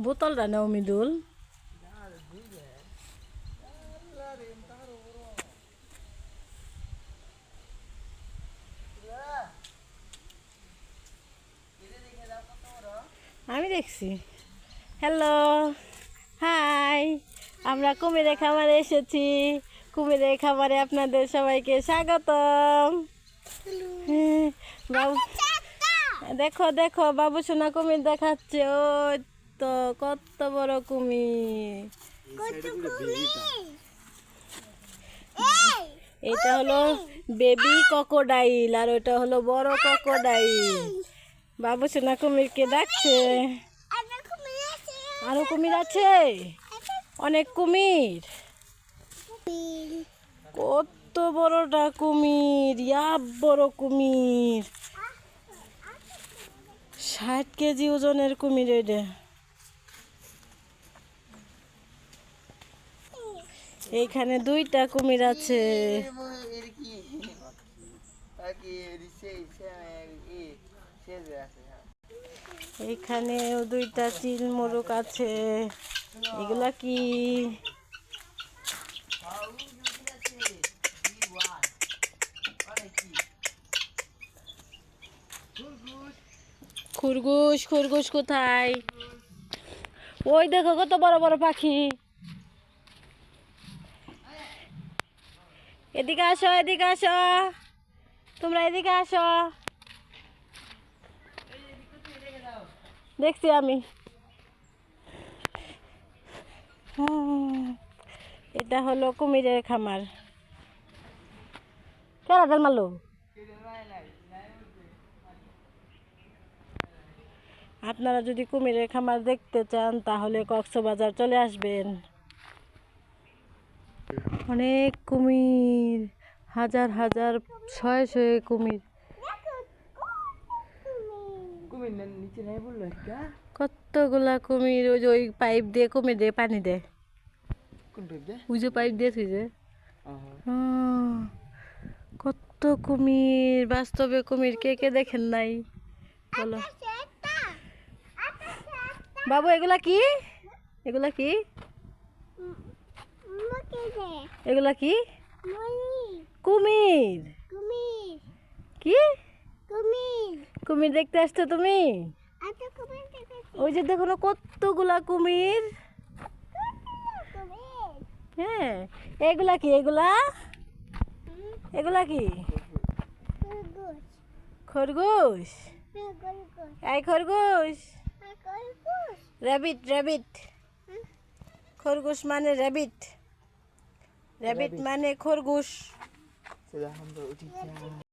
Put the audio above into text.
বোতলটা নাও মৃদুল। আমি দেখছি। হ্যালো, হাই, আমরা কুমিরের খামারে এসেছি। কুমিরের খামারে আপনাদের সবাইকে স্বাগতম। বাবু দেখো দেখো, বাবু সোনা কুমির দেখাচ্ছে। ওই তো কত বড় কুমির। এটা হলো বেবি ক্রোকোডাইল আর ওটা হলো বড় ক্রোকোডাইল। বাবু সোনা কুমিরকে ডাকছে। আরো কুমির আছে, অনেক কুমির। কত বড়টা কুমির, বড় কুমির। 60 কেজি ওজনের কুমির এটা। এইখানে 2টা কুমির আছে। এইখানেও 2টা চিল মোরগ আছে। এগুলা কি? খরগোশ। খরগোশ কোথায়? ওই দেখো কত বড় বড় পাখি। এদিকে আসো, এদিকে আসো, তোমরা এদিকে আসো। দেখছি আমি। এটা হলো কুমিরের খামার। কেন মারলো? আপনারা যদি কুমিরের খামার দেখতে চান তাহলে কক্সবাজার চলে আসবেন। অনেক কুমির, হাজার হাজার, শয়ে শয়ে কুমির। কতগুলা কুমির। ওই যে ওই পাইপ দিয়ে কুমির দিয়ে পানি দেয়। ওই যে পাইপ দিয়ে থুই যে। কত কুমির। বাস্তবে কুমির কে কে দেখেন নাই বলো? বাবু এগুলা কি? এগুলা কি? এগুলা কি? কুমির। কি কুমির দেখতে আসছো তুমি? ওই যে দেখো না কতগুলা কুমির। হ্যাঁ, এগুলা কি? এগুলা এগুলা কি? খরগোশ। এই খরগোশ। র্যাবিট। র্যাবিট। খরগোশ মানে র্যাবিট। র্যাবিট মানে খরগোশ।